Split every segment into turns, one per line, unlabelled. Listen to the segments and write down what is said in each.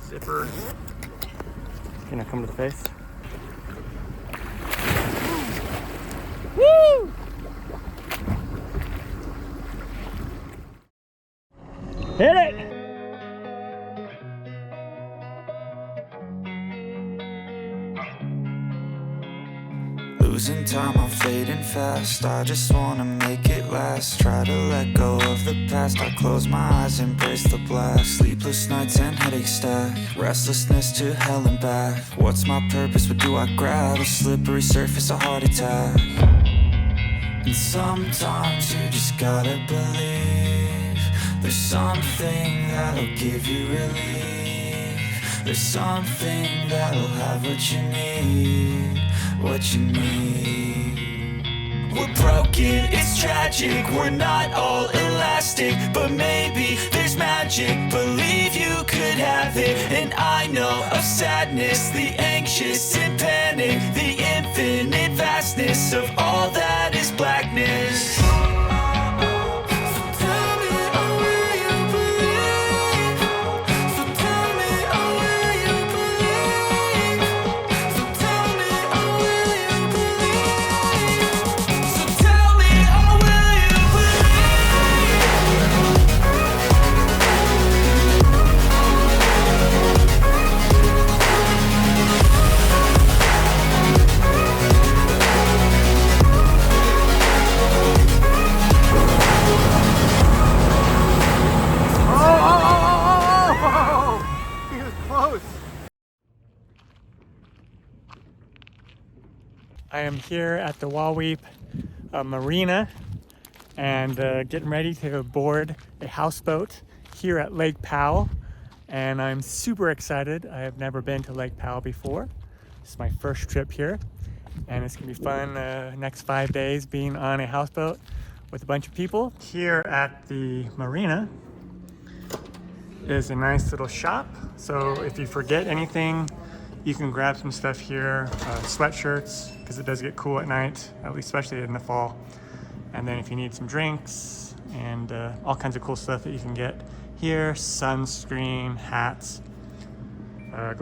Zippers. Gonna come to the face. Woo! Hit it!
Losing time, I'm fading fast. I just wanna make it last. Try to let go of the past. I close my eyes, embrace the blast. Sleepless nights and headaches stack. Restlessness to hell and back. What's my purpose? What do I grab? A slippery surface, a heart attack. And sometimes you just gotta believe there's something that'll give you relief. There's something that'll have what you need. What you need. We're broken, it's tragic. We're not all elastic, but maybe there's magic. Believe you could have it. And I know of sadness, the anxious and panic, the infinite vastness of all that is blackness.
I am here at the Waweep Marina and getting ready to board a houseboat here at Lake Powell, and I'm super excited. I have never been to Lake Powell before. This is my first trip here, and it's gonna be fun next 5 days being on a houseboat with a bunch of people. Here at the marina is a nice little shop, so if you forget anything, you can grab some stuff here, sweatshirts, because it does get cool at night, at least especially in the fall. And then if you need some drinks and all kinds of cool stuff that you can get here, sunscreen, hats,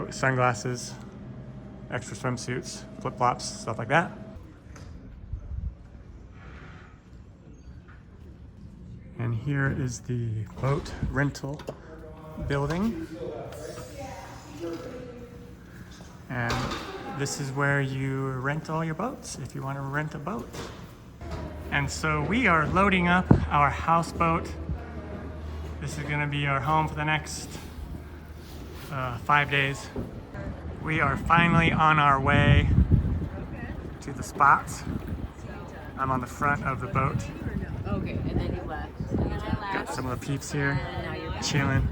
sunglasses, extra swimsuits, flip-flops, stuff like that. And here is the boat rental building. And this is where you rent all your boats if you want to rent a boat. And so we are loading up our houseboat. This is going to be our home for the next 5 days. We are finally on our way to the spots. I'm on the front of the boat.
Okay, and then you left.
Got some of the peeps here chilling.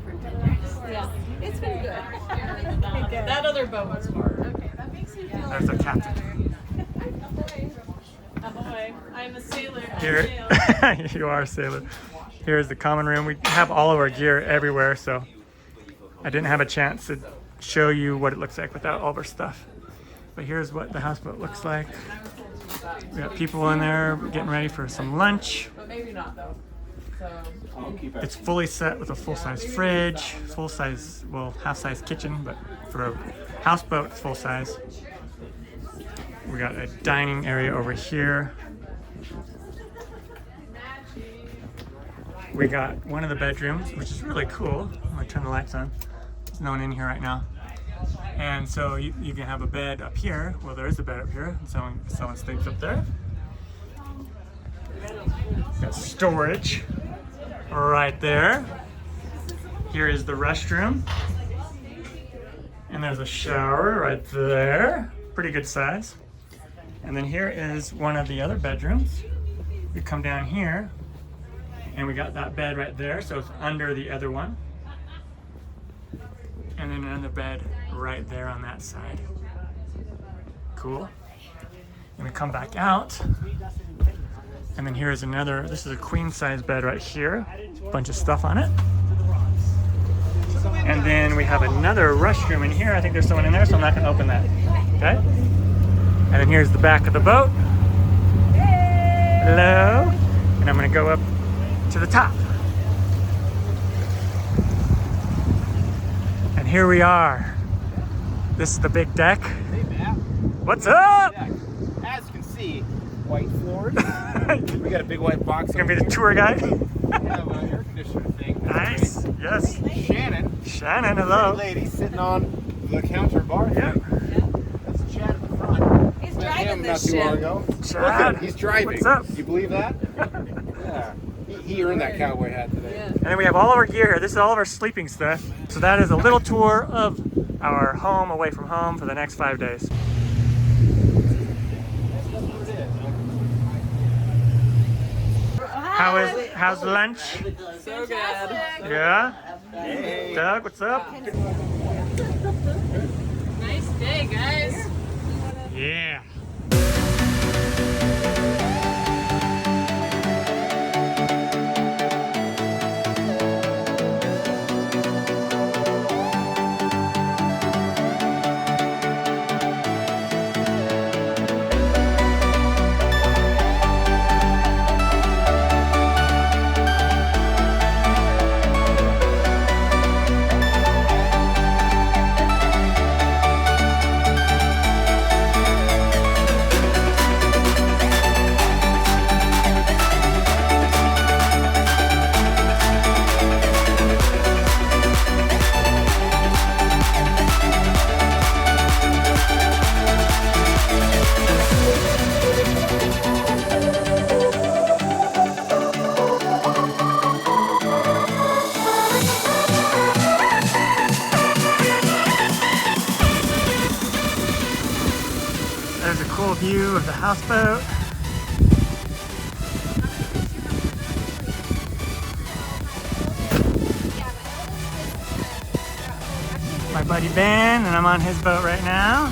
Yeah, it's been good. That other boat was hard. Okay, that makes me feel
There's our captain.
Ahoy. I'm a sailor.
Here, you are a sailor. Here's the common room. We have all of our gear everywhere, so I didn't have a chance to show you what it looks like without all of our stuff. But here's what the houseboat looks like. We got people in there getting ready for some lunch.
But maybe not though.
It's fully set with a full-size fridge, full-size, well, half-size kitchen, but for a houseboat, it's full-size. We got a dining area over here. We got one of the bedrooms, which is really cool. I'm gonna turn the lights on. There's no one in here right now. And so you can have a bed up here. Well, there is a bed up here. Someone sleeps up there. Got storage right there. Here is the restroom. And there's a shower right there. Pretty good size. And then here is one of the other bedrooms. We come down here and we got that bed right there, so it's under the other one. And then another bed right there on that side. Cool. And we come back out. And then here's another, this is a queen size bed right here. Bunch of stuff on it. And then we have another restroom in here. I think there's someone in there, so I'm not gonna open that. Okay? And then here's the back of the boat. Hello. And I'm gonna go up to the top. And here we are. This is the big deck.
Hey, Matt.
What's up?
Yeah. As you can see, white floors. We got a big white box.
You're gonna be the tour guide?
We have an air conditioner thing.
Nice. Yes.
Shannon.
Shannon, hello.
Lady sitting on the counter bar.
Yeah.
That's Chad at the front.
He's
Met
driving
him
this
not too long
ship.
ago.
Chad,
Look at him, he's driving.
what's up?
You believe that? Yeah. He earned that cowboy hat today.
Yeah.
And then we have all of our gear here. This is all of our sleeping stuff. So that is a little tour of our home away from home for the next 5 days. How's lunch?
So good.
Yeah?
Hey.
Doug, what's up?
Nice day, guys.
Yeah. There's a cool view of the houseboat. My buddy Ben, and I'm on his boat right now.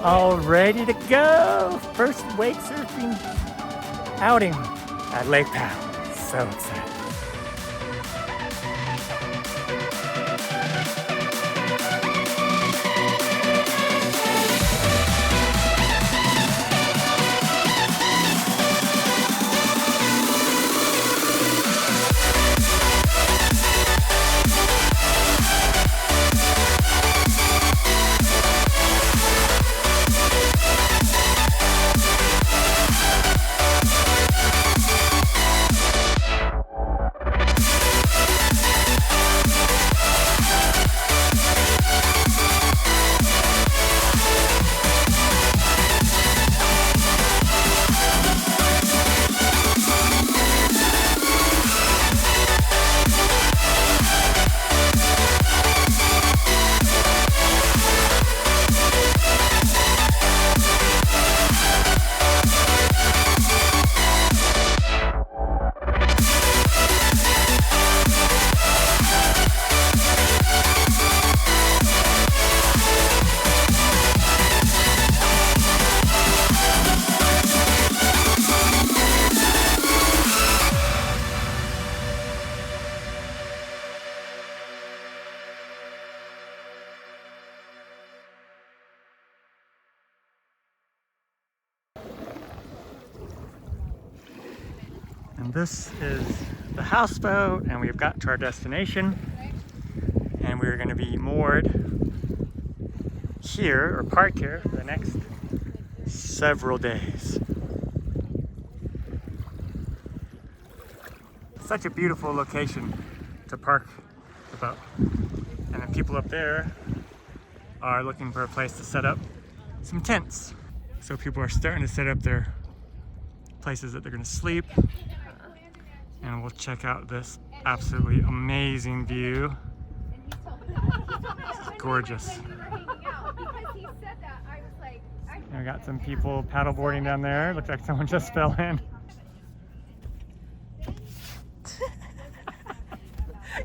All ready to go. First wake surfing outing at Lake Powell. So excited. And this is the houseboat, and we've got to our destination, and we're going to be moored here or parked here for the next several days. Such a beautiful location to park the boat. And then people up there are looking for a place to set up some tents. So people are starting to set up their places that they're gonna sleep. And we'll check out this absolutely amazing view. This is gorgeous. And we got some people paddleboarding down there. Looks like someone just fell in.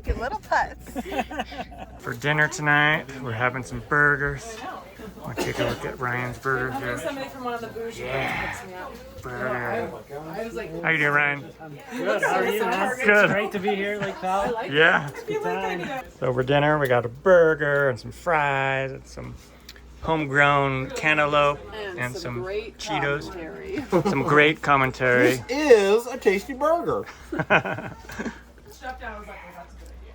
Good little putts.
For dinner tonight, we're having some burgers. I'll take a look at Ryan's burger here.
Somebody from one of the bougie
Yeah.
picks me up.
Burger. How you doing, Ryan?
Good. How are you, man?
Good.
Great to be here, Lake Powell.
Yeah.
Good time.
So for dinner, we got a burger and some fries and some homegrown cantaloupe and some
great
Cheetos.
commentary.
Some great commentary.
Is a tasty burger.
Stuffed down, I was like, well, that's a good idea.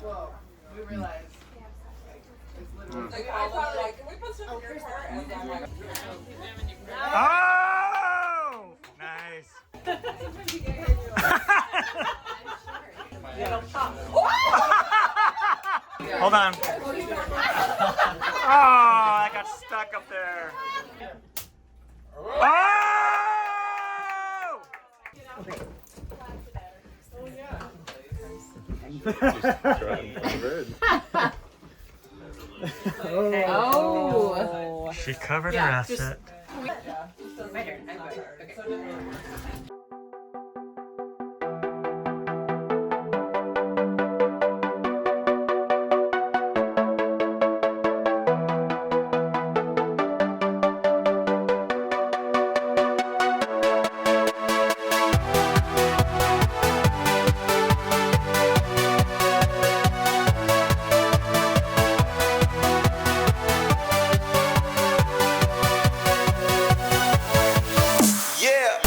Whoa, we realized. It's literally. Like, I thought, like, can we put some in your car? And I'm like,
Oh! Nice. Hold on. Oh, I got stuck up there. Oh!
Oh.
She covered her
Yeah,
asset.
My turn. I'm good. Okay.
Yeah.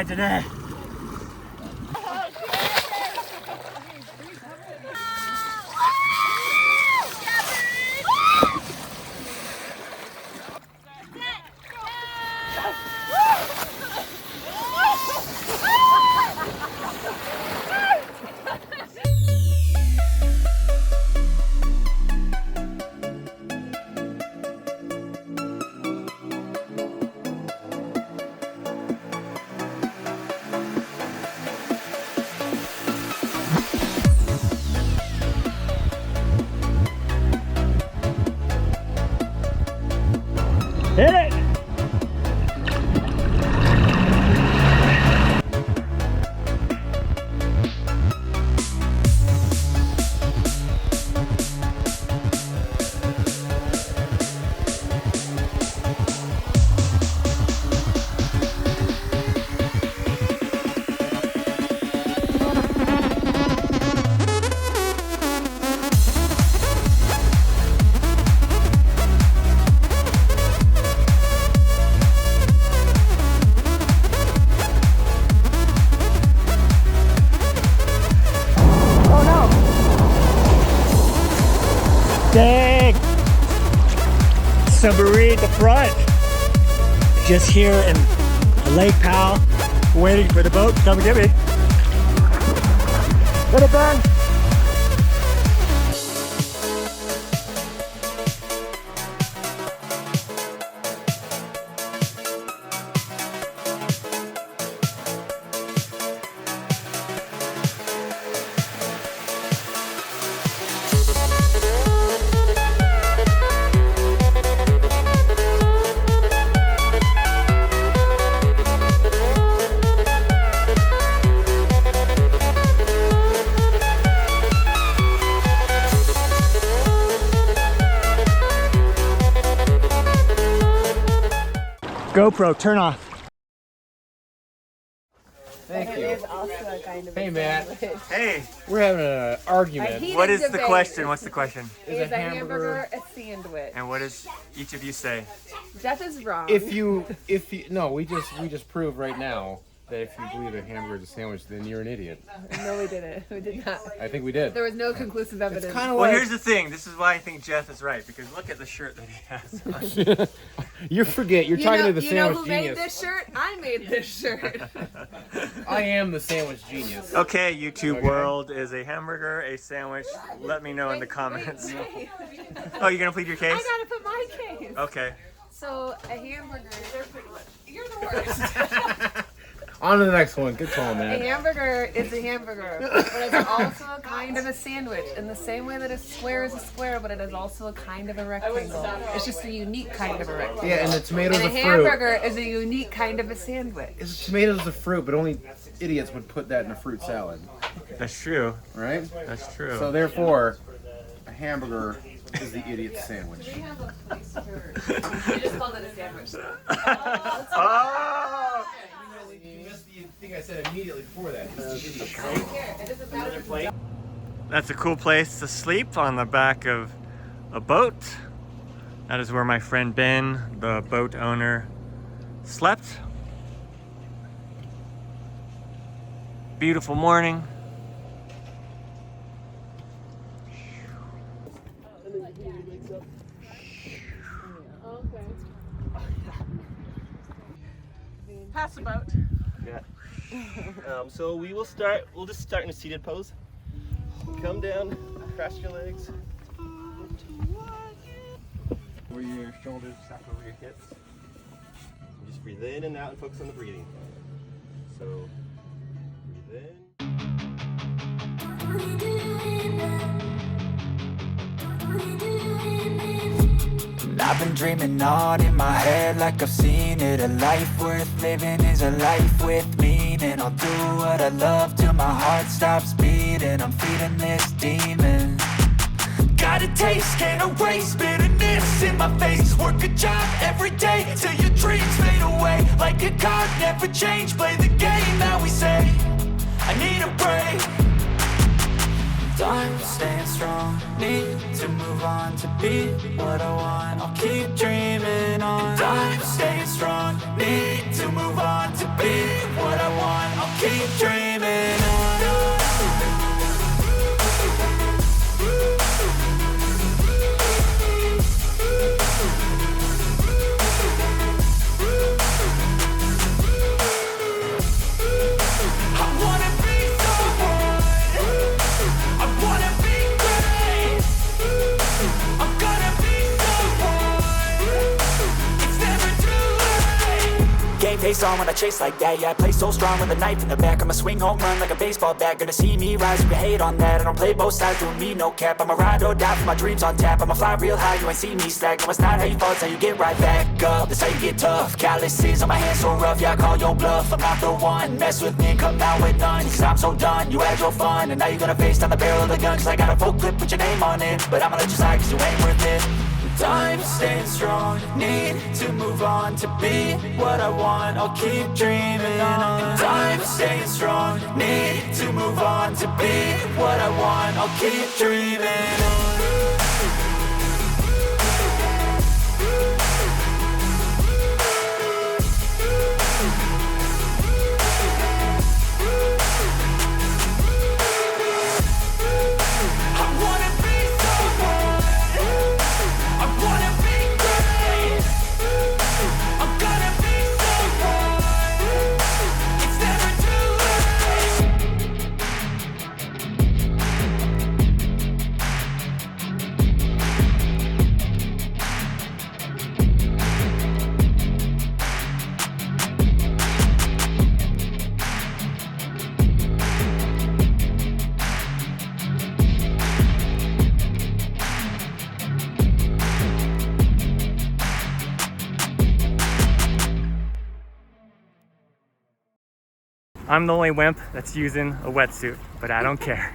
ride today. Hit it! Dang! Submarine at the front. Just here in Lake Powell, waiting for the boat to come and get me. Get it, Ben! GoPro, turn off.
Thank you.
It's also a kind of
Hey, Matt.
Hey,
We're having an argument.
what is the question? What's the question?
Is a hamburger a sandwich?
And what does each of you say?
Jeff is wrong.
If you, no, we just proved right now that if you believe a hamburger is a sandwich, then you're an idiot.
No, we didn't. We did not.
I think we did.
There was no conclusive evidence.
Kind of
Well,
like
here's the thing. This is why I think Jeff is right, because look at the shirt that he has on.
you forget. You're talking to the sandwich
who
genius.
made this shirt? I made this shirt.
I am the sandwich genius.
Okay, YouTube world, is a hamburger a sandwich? Let me know in the comments.
Wait.
Oh, you're gonna plead your case?
I gotta put my case.
Okay.
So a hamburger. They're pretty much. You're the worst.
On to the next one. Good call,
A
man.
hamburger is a hamburger, but it's also a kind of a sandwich. In the same way that a square is a square, but it is also a kind of a rectangle. It's just a unique kind of a rectangle.
Yeah, and the tomatoes
And a
are fruit.
hamburger is a unique kind of a sandwich.
It's tomatoes are fruit, but only idiots would put that in a fruit salad,
That's true.
right?
That's true.
So therefore, a hamburger is the idiot's sandwich.
You just called it a sandwich.
Oh!
You missed the thing I said immediately before that.
It doesn't matter.
That's a cool place to sleep, on the back of a boat. That is where my friend Ben, the boat owner, slept. Beautiful morning.
Pass the boat.
Yeah. So we'll just start in a seated pose. Come down, cross your legs. Over your shoulders, stack over your hips. And just breathe in and out and focus on the breathing. So breathe in.
I've been dreaming on in my head like I've seen it. A life worth living is a life with meaning. I'll do what I love till my heart stops beating. I'm feeding this demon. Got a taste, can't erase bitterness in my face. Work a job every day till your dreams fade away. Like a card, never change. Play the game that we say. I need a break. I'm staying strong, need to move on to be what I want. I'll keep dreaming on. I'm staying strong, need to move on to be what I want. I'll keep dreaming on.
Face on when I chase like that, yeah, I play so strong with a knife in the back. I'ma swing home run like a baseball bat. Gonna see me rise if you hate on that. I don't play both sides, doing me no cap. I'ma ride or die for my dreams on tap. I'ma fly real high, you ain't see me slack. No, it's not how you fall, it's how you get right back up. That's how you get tough. Calluses on my hands so rough, yeah, I call your bluff. I'm not the one, mess with me and come out with none. Cause I'm so done, you had your fun. And now you're gonna face down the barrel of the gun. Cause I got a full clip, put your name on it. But I'ma let you slide cause you ain't worth it.
I'm staying strong, need to move on to be what I want. I'll keep dreaming on. I'm staying strong, need to move on to be what I want. I'll keep dreaming on.
I'm the only wimp that's using a wetsuit, but I don't care.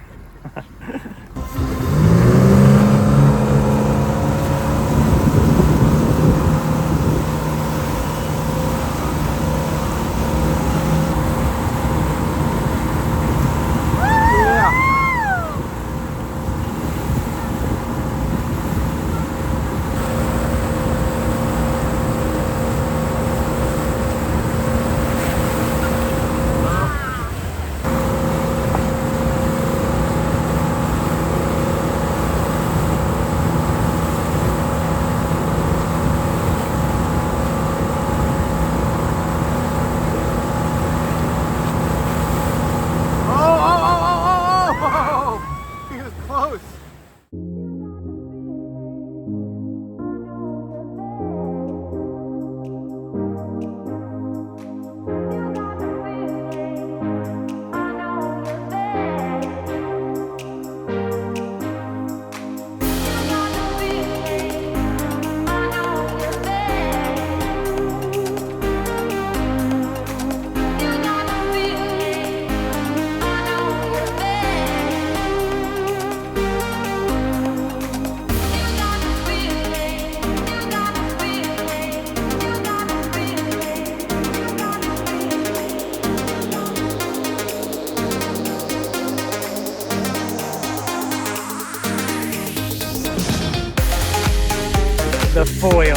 The foil.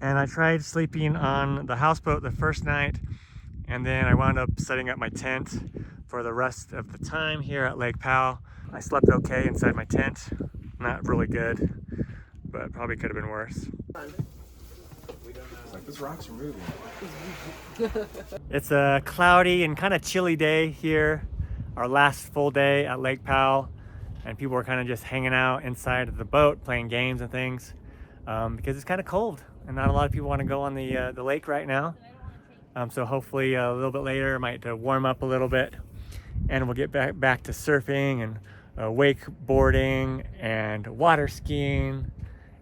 And I tried sleeping on the houseboat the first night, and then I wound up setting up my tent for the rest of the time here at Lake Powell. I slept okay inside my tent. Not really good, but probably could have been worse.
It's like, this rock's moving.
It's a cloudy and kind of chilly day here, our last full day at Lake Powell, and people are kind of just hanging out inside of the boat playing games and things because it's kind of cold and not a lot of people want to go on the lake right now. So hopefully a little bit later it might warm up a little bit, and we'll get back to surfing and wakeboarding and water skiing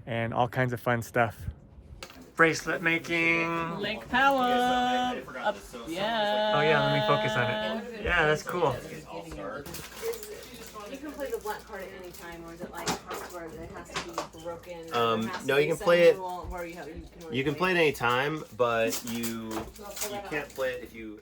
and all kinds of fun stuff. Bracelet making.
Lake Powell. Up, yeah.
Oh yeah, let me focus on it. Yeah, that's cool.
You can play the blunt card at any time, or is it like where it has to be broken?
No, you can play it.
Where
You can play it any time, but you can't play it if you.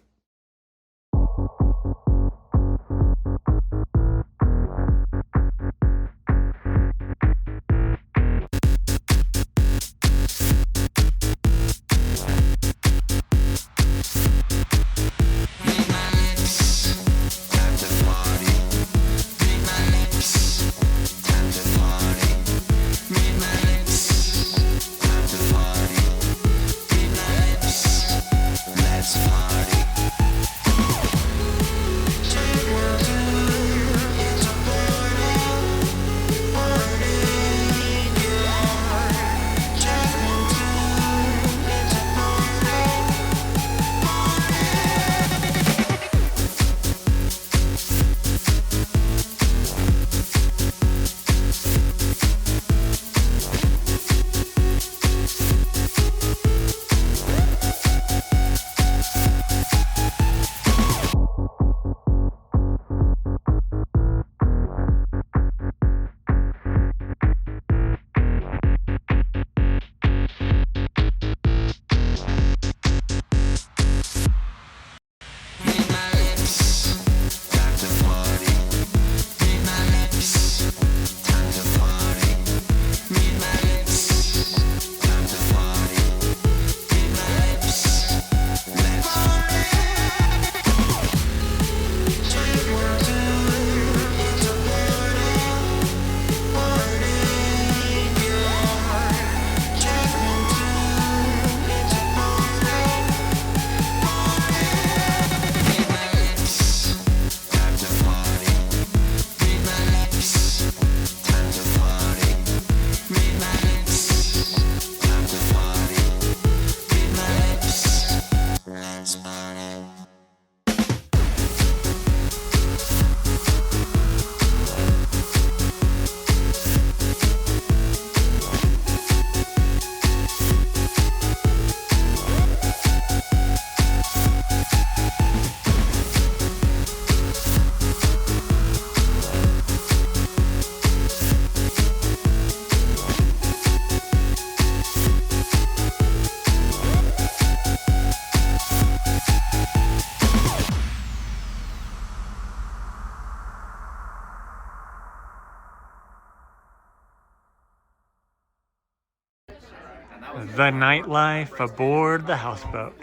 The nightlife aboard the houseboat.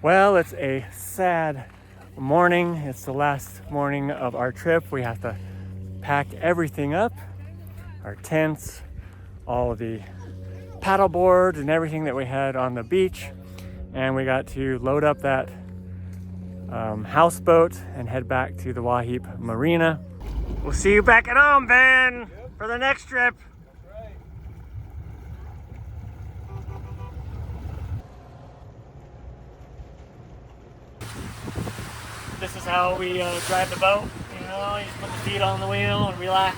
Well, it's a sad morning. It's the last morning of our trip. We have to pack everything up, our tents, all of the paddle boards and everything that we had on the beach, and we got to load up that houseboat and head back to the Waheep Marina. We'll see you back at home, Ben, for the next trip. This is how we drive the boat. You know, you just put the feet on the wheel and relax.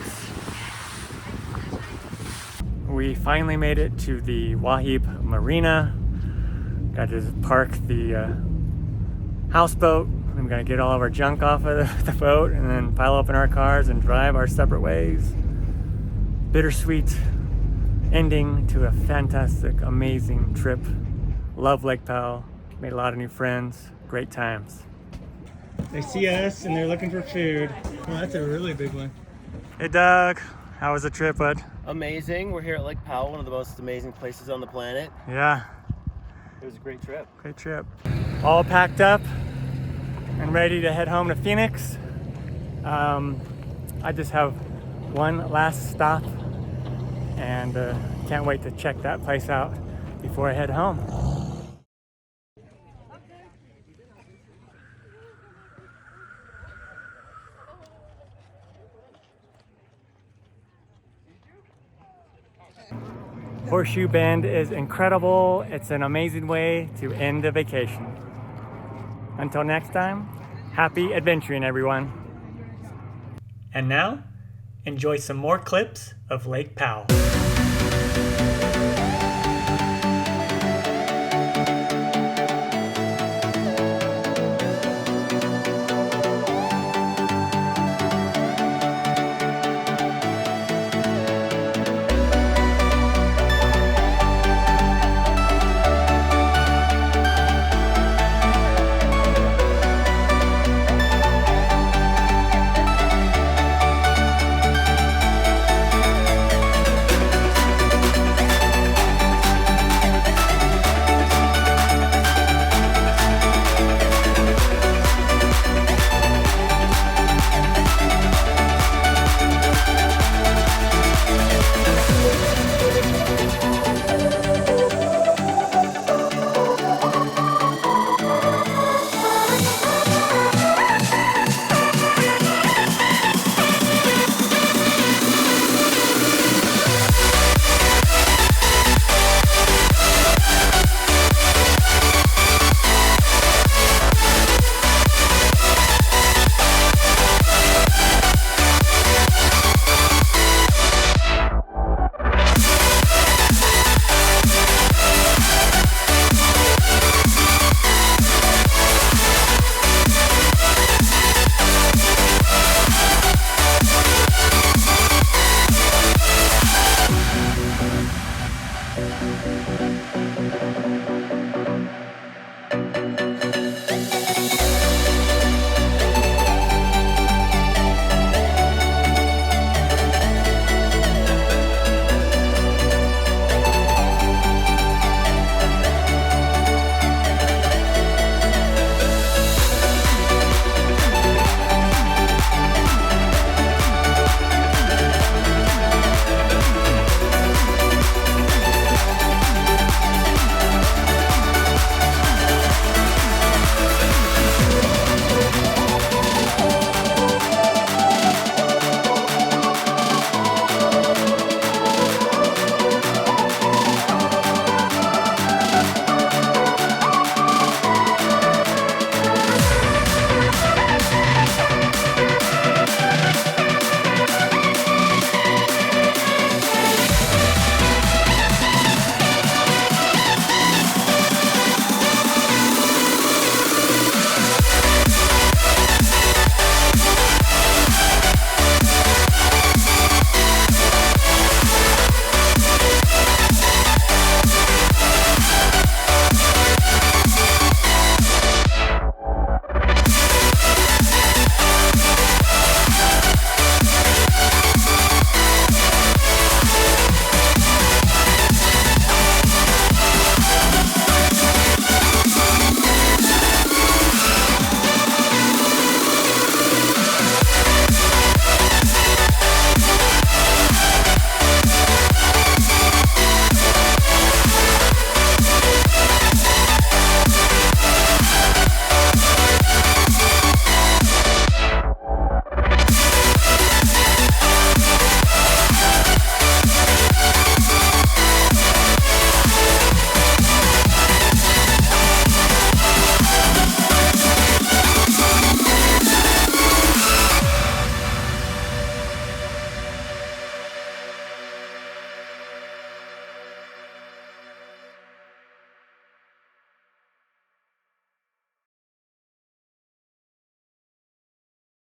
We finally made it to the Waheep Marina. Got to park the houseboat I'm gonna get all of our junk off of the boat and then pile up in our cars and drive our separate ways. Bittersweet ending to a fantastic, amazing trip. Love Lake Powell. Made a lot of new friends. Great times. They see us and they're looking for food. Well, that's a really big one. Hey Doug, how was the trip, bud?
Amazing. We're here at Lake Powell, one of the most amazing places on the planet.
Yeah.
It was a great trip.
Great trip. All packed up and ready to head home to Phoenix. I just have one last stop and can't wait to check that place out before I head home. Horseshoe Bend is incredible. It's an amazing way to end a vacation. Until next time, happy adventuring, everyone. And now, enjoy some more clips of Lake Powell.